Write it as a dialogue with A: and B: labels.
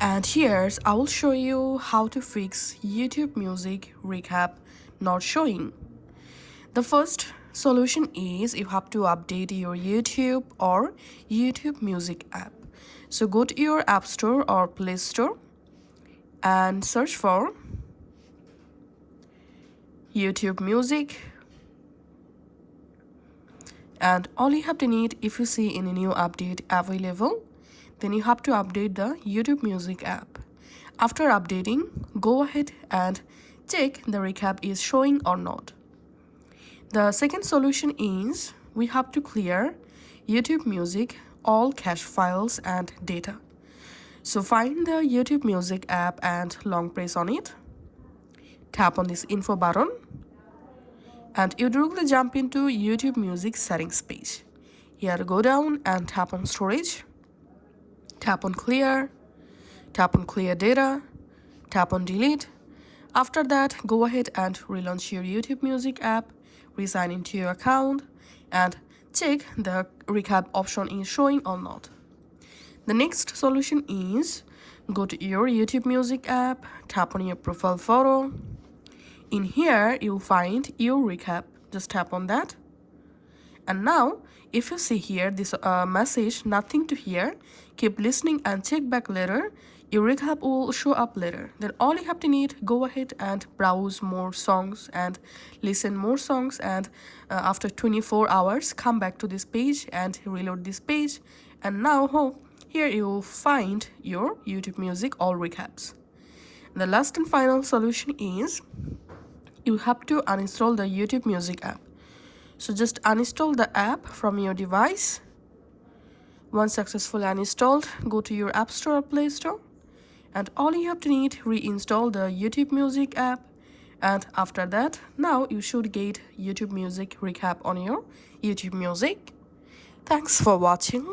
A: And here's I will show you how to fix YouTube Music recap not showing. The first solution is you have to update your YouTube or YouTube Music app. So go to your App Store or Play Store and search for YouTube Music. And all you have to need, if you see any new update available, then you have to update the YouTube Music app. After updating, go ahead and check the recap is showing or not. The second solution is we have to clear YouTube Music all cache files and data. So find the YouTube Music app and long press on it. Tap on this info button and you directly jump into YouTube Music settings page. Here go down and tap on storage. Tap on clear data, tap on delete. After that, go ahead and relaunch your YouTube Music app, resign into your account, and check the recap option is showing or not. The next solution is go to your YouTube Music app, tap on your profile photo. In here, you'll find your recap. Just tap on that. And now, if you see here this message, nothing to hear, keep listening and check back later, your recap will show up later. Then all you have to need, go ahead and browse more songs and listen more songs, and after 24 hours, come back to this page and reload this page. And now here you will find your YouTube Music all recaps. The last and final solution is you have to uninstall the YouTube Music app. So just uninstall the app from your device. Once successfully uninstalled, go to your App Store or Play Store. And all you have to need, reinstall the YouTube Music app. And after that, now you should get YouTube Music recap on your YouTube Music. Thanks for watching.